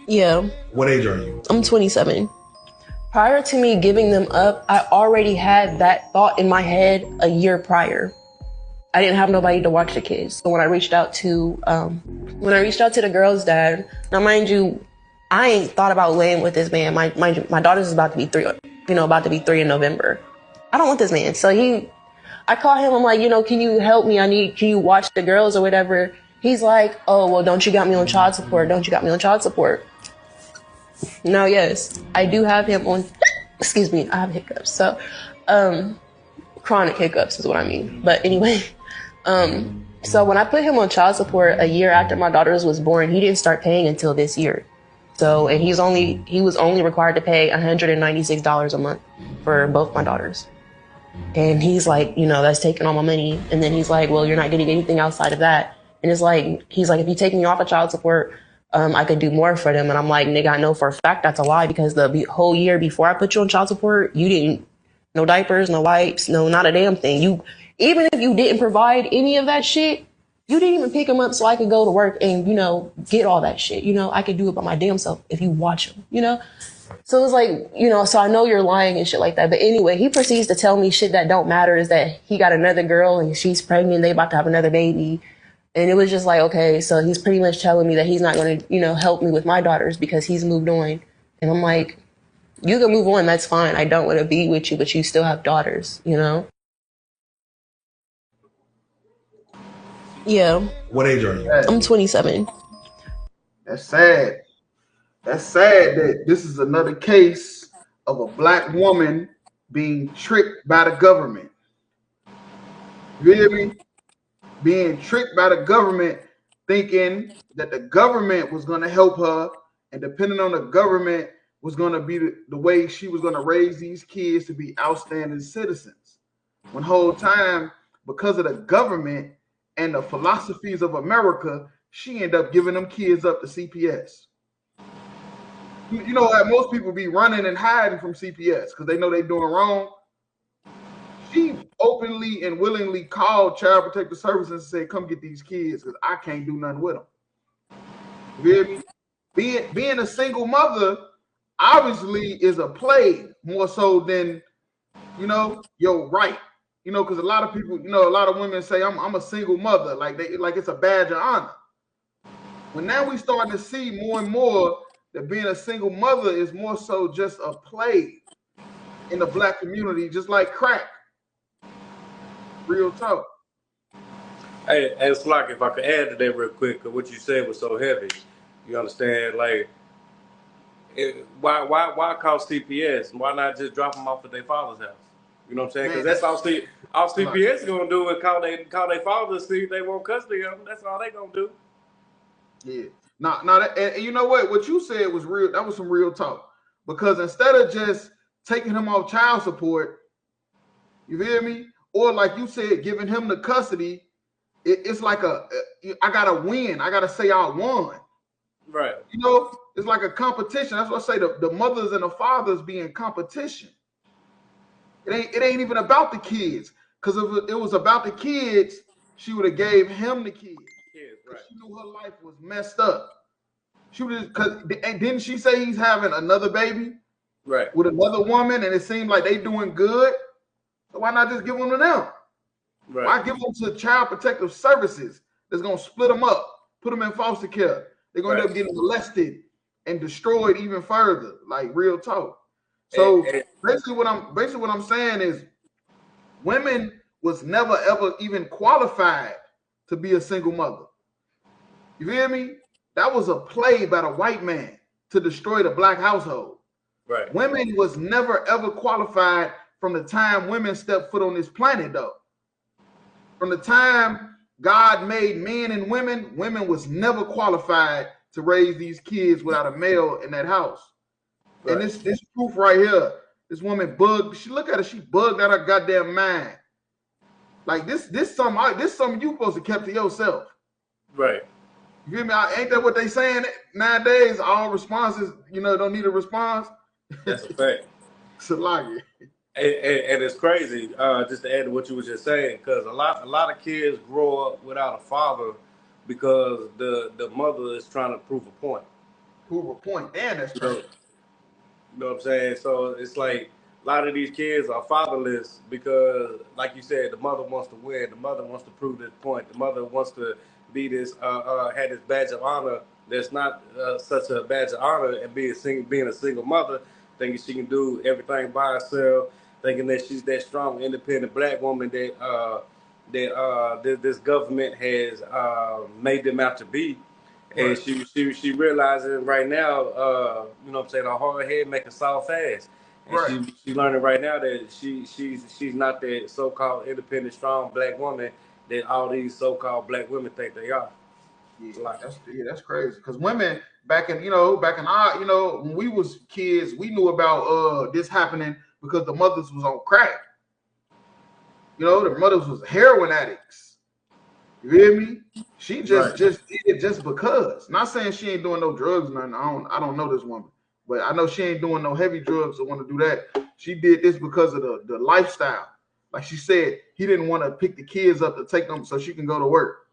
Yeah, What age are you? I'm 27. Prior to me giving them up, I already had that thought in my head a year prior. I didn't have nobody to watch the kids. So when I reached out to the girl's dad, now mind you, I ain't thought about laying with this man. My daughter's about to be three, about to be 3 in November. I don't want this man. I call him. I'm like, can you help me? Can you watch the girls or whatever? He's like, oh, well, don't you got me on child support? Don't you got me on child support? No, yes, I do have him on. Excuse me, I have hiccups. Chronic hiccups is what I mean. But anyway, so when I put him on child support a year after my daughters was born, he didn't start paying until this year. So, and he was only required to pay $196 a month for both my daughters. And he's like, that's taking all my money. And then he's like, well, you're not getting anything outside of that. And he's like, if you take me off of child support, I could do more for them. And I'm like, nigga, I know for a fact that's a lie because the whole year before I put you on child support, you didn't, no diapers, no wipes, no, not a damn thing. Even if you didn't provide any of that shit, you didn't even pick them up so I could go to work and, get all that shit. I could do it by my damn self if you watch them. So it was like, so I know you're lying and shit like that. But anyway, he proceeds to tell me shit that don't matter is that he got another girl and she's pregnant. They about to have another baby. And it was just like, okay, so he's pretty much telling me that he's not going to, help me with my daughters because he's moved on. And I'm like, you can move on. That's fine. I don't want to be with you, but you still have daughters. Yeah, What age are you? I'm 27. That's sad. That's sad that this is another case of a black woman being tricked by the government. You hear me? Being tricked by the government, thinking that the government was going to help her, and depending on the government was going to be the way she was going to raise these kids to be outstanding citizens. When whole time, because of the government and the philosophies of America, she ended up giving them kids up to CPS. You know, like most people be running and hiding from CPS because they know they're doing wrong. She openly and willingly called Child Protective Services and said, "Come get these kids because I can't do nothing with them." You hear me? Being a single mother obviously is a plague more so than your right. Because a lot of people, a lot of women say, "I'm a single mother," like it's a badge of honor. But now we starting to see more and more that being a single mother is more so just a plague in the black community, just like crack. Real talk. Hey, Slack, if I could add to that real quick, 'cause what you said was so heavy. You understand? Like, why call CPS? Why not just drop them off at their father's house? You know what I'm saying? Because Man, that's all CPS is gonna do is call their father to see if they want custody of them. That's all they gonna do. yeah. Now and you know what? What you said was real. That was some real talk. Because instead of just taking him off child support, you hear me? Or like you said, giving him the custody, it's like I gotta win. I gotta say I won. Right. It's like a competition. That's what I say the mothers and the fathers be in competition. It ain't even about the kids. Because if it was about the kids, she would have gave him the kids. Kids, Because right. she knew her life was messed up. She would because didn't she say he's having another baby Right. with another woman and it seemed like they doing good? So why not just give them to them? Right. Why give them to Child Protective Services that's gonna split them up, put them in foster care? They're gonna end up getting molested and destroyed even further. Like real talk. So basically what I'm saying is women was never ever even qualified to be a single mother. You hear me? That was a play by the white man to destroy the black household. Right. Women was never ever qualified from the time women stepped foot on this planet, though. From the time God made men and women was never qualified to raise these kids without a male in that house. Right. And this proof right here, this woman bugged. She look at her, she bugged out her goddamn mind. Like this something you supposed to keep to yourself. Right. You feel me? Ain't that what they saying nowadays? All responses, don't need a response. That's a fact. Salagi. And it's crazy. Just to add to what you were just saying, because a lot of kids grow up without a father because the mother is trying to prove a point. prove a point. Damn, that's You know, crazy. you know what I'm saying? So it's like a lot of these kids are fatherless because, like you said, the mother wants to win. The mother wants to prove this point. The mother wants to be this, had this badge of honor. That's not such a badge of honor, and being a single mother, thinking she can do everything by herself, thinking that she's that strong, independent black woman that this government has made them out to be. And Right. she realizing right now, you know what I'm saying, her hard head make a soft ass. And Right. she learning right now that she's not that so-called independent, strong black woman that all these so-called black women think they are. Yeah, Like, that's crazy. Because women back in our when we was kids, we knew about this happening because the mothers was on crack. You know, the mothers was heroin addicts. You hear me? She right. just did it just because. Not saying she ain't doing no drugs, nothing. I don't know this woman, but I know she ain't doing no heavy drugs or want to do that. She did this because of the lifestyle. Like she said, he didn't want to pick the kids up to take them so she can go to work.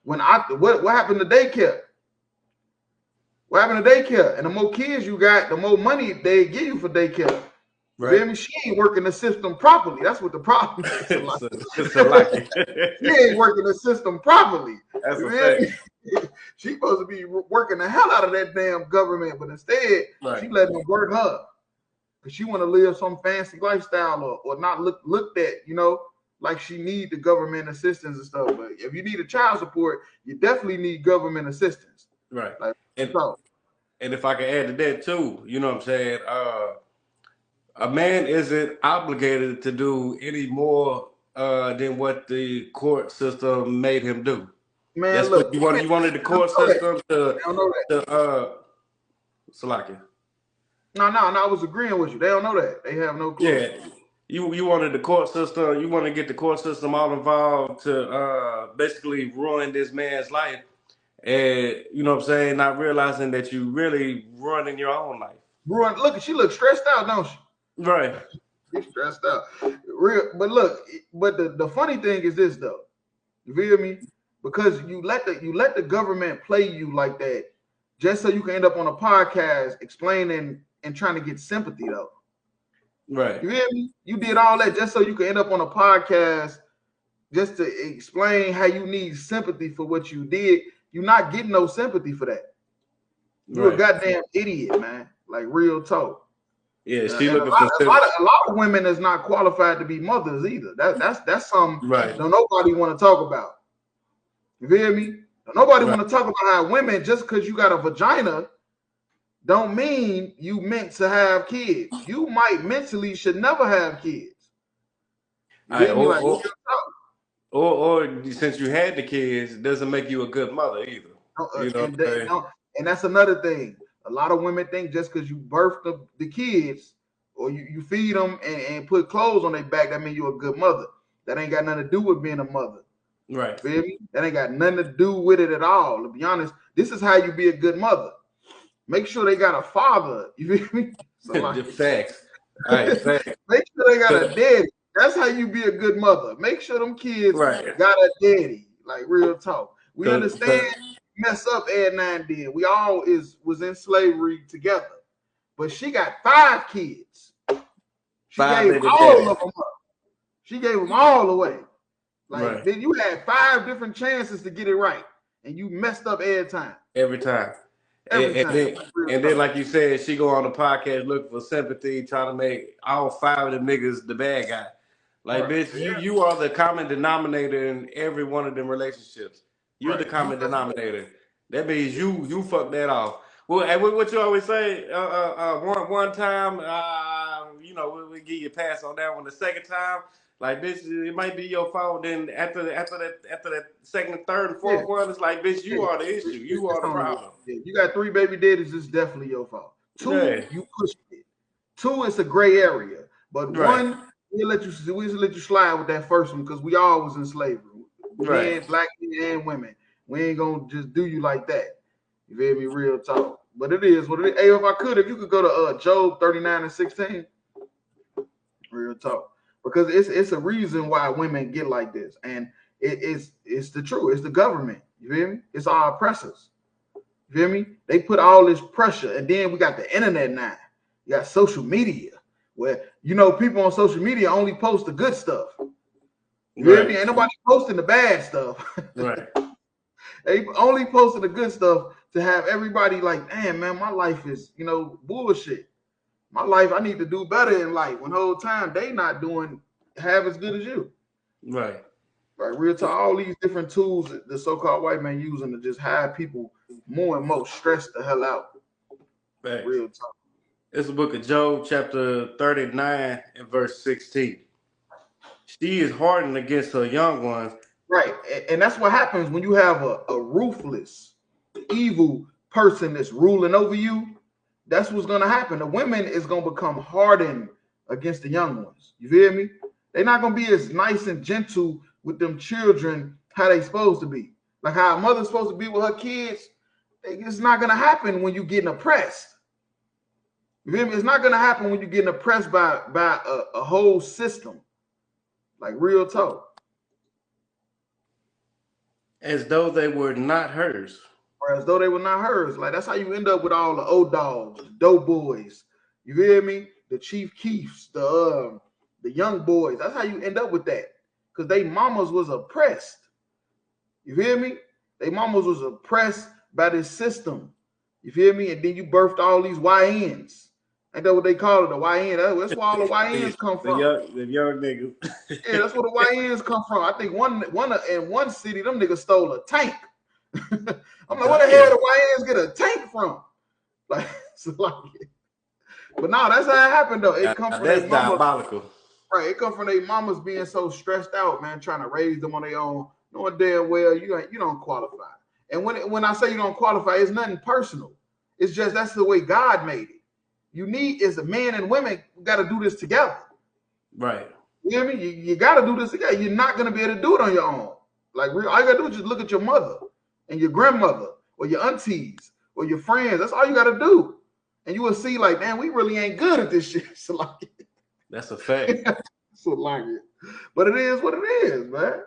What happened to daycare? What happened to daycare? And the more kids you got, the more money they give you for daycare. You Right. feel me? She ain't working the system properly. That's what the problem is. It's a lucky. She ain't working the system properly. That's You a feel fact. me? She supposed to be working the hell out of that damn government, but instead Right. she letting them work her because she want to live some fancy lifestyle or not looked at, like she need the government assistance and stuff. But if you need a child support, you definitely need government assistance. Right. Like And so. and if I can add to that too, you know what I'm saying? A man isn't obligated to do any more than what the court system made him do. Man, That's what look, you wanted. You wanted the they don't court know that. system They don't know that. to Salakia. No, I was agreeing with you. They don't know that. They have no clue. Yeah. You wanted the court system, you want to get the court system all involved to basically ruin this man's life. And you know what I'm saying, not realizing that you really running your own life. Ruin. Look, she looks stressed out, don't she? Right. She's stressed out. Real, but look, but the funny thing is this though. You feel me? Because you let the government play you like that, just so you can end up on a podcast explaining and trying to get sympathy though. Right. You hear me? You did all that just so you can end up on a podcast just to explain how you need sympathy for what you did. You're not getting no sympathy for that. You're a goddamn idiot, man. Like real talk. Yeah, she And looking for a lot of women is not qualified to be mothers either. That's something right. don't nobody want to talk about. You feel me? Don't nobody Right. want to talk about how women, just because you got a vagina, don't mean you meant to have kids. You might mentally should never have kids. You All right, feel me? Like real talk. or since you had the kids, it doesn't make you a good mother either. You know what I'm saying? And that's another thing. A lot of women think just because you birthed the kids or you feed them and put clothes on their back, that means you're a good mother. That ain't got nothing to do with being a mother. Right. Feel me? That ain't got nothing to do with it at all. To be honest, this is how you be a good mother. Make sure they got a father. You feel me? So The facts. All right, facts. Make sure they got a daddy. That's how you be a good mother. Make sure them kids Right. got a daddy. Like real talk. We 'Cause- understand mess up Ed 9 did. We all was in slavery together. But she got 5 kids. She gave all of them up. She gave them all away. Like then you had 5 different chances to get it right. And you messed up every time. Every time. Every And time. then, like you said, she go on the podcast looking for sympathy, trying to make all 5 of the niggas the bad guy. Like, bitch, you are the common denominator in every one of them relationships. You're the common denominator. That means you fuck that off. Well, and what you always say, one time, you know, we give you a pass on that one. The second time, like, bitch, it might be your fault. Then after that second, third, and fourth one, it's like, bitch, you are the issue. You are the problem. You got 3 baby daddies, it's definitely your fault. 2, you pushed it. 2, it's a gray area. But 1, we'll let you slide with that first one because we all was in slavery. Men, black men and women. We ain't gonna just do you like that. You feel me? Real talk. But it is what it is. Hey, if you could go to Job 39:16. Real talk. Because it's a reason why women get like this. And it's the truth. It's the government. You feel me? It's our oppressors. You feel me? They put all this pressure, and then we got the internet now. You got social media, where people on social media only post the good stuff. You feel me? Ain't nobody posting the bad stuff. Right. They only posting the good stuff to have everybody like, damn, man, my life is, bullshit. My life, I need to do better in life. When the whole time they not doing half as good as you. Right. Right. Real talk, all these different tools that the so-called white man using to just have people more and more stressed the hell out. Right. Real talk. It's the book of Job, chapter 39 and verse 16. She is hardened against her young ones. Right. And that's what happens when you have a ruthless, evil person that's ruling over you. That's what's going to happen. The women is going to become hardened against the young ones. You feel me? They're not going to be as nice and gentle with them children how they supposed to be. Like how a mother's supposed to be with her kids. It's not going to happen when you're getting oppressed. You feel me? It's not going to happen when you're getting oppressed by a whole system. Like real talk. As though they were not hers. Or as though they were not hers. Like that's how you end up with all the old dogs, the dope boys. You feel me? The Chief Keefs, the young boys. That's how you end up with that. Because they mamas was oppressed. You feel me? They mamas was oppressed by this system. You feel me? And then you birthed all these YNs. Ain't that what they call it? The YN. That's where all the YNs come from. The young niggas. Yeah, that's where the YNs come from. I think in one city, them niggas stole a tank. I'm like, where the hell the YNs get a tank from? Like, but no, that's how it happened though. It comes from that's their mamas, diabolical. right? It comes from their mamas being so stressed out, man, trying to raise them on their own, knowing damn well you don't qualify. And when I say you don't qualify, it's nothing personal. It's just that's the way God made it. You need is the men and women got to do this together. Right. You know what I mean? You got to do this together. You're not going to be able to do it on your own. Like, all you got to do is just look at your mother and your grandmother or your aunties or your friends. That's all you got to do. And you will see, like, man, we really ain't good at this shit. So, like, that's a fact. So, like it. But it is what it is, man.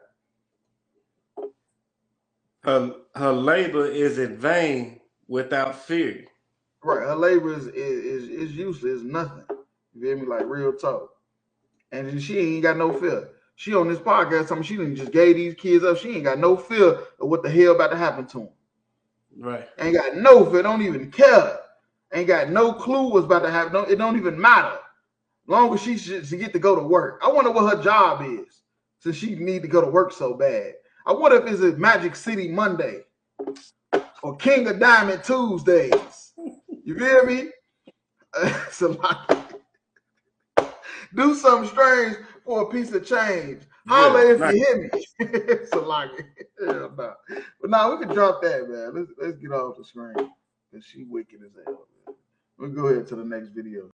Her labor is in vain without fear. Right. Her labor is useless. It's nothing. You feel me? Like, real talk. And she ain't got no fear. She on this podcast talking she done just gave these kids up. She ain't got no fear of what the hell about to happen to them. Right. Ain't got no fear. Don't even care. Ain't got no clue what's about to happen. It don't even matter. Long as she get to go to work. I wonder what her job is since she need to go to work so bad. I wonder if it's a Magic City Monday or King of Diamond Tuesdays. You feel me? So like, do something strange for a piece of change. Holla if you hear me. So like, hell no. But now we can drop that, man. Let's get off the screen. Cause she wicked as hell, man. We'll go ahead to the next video.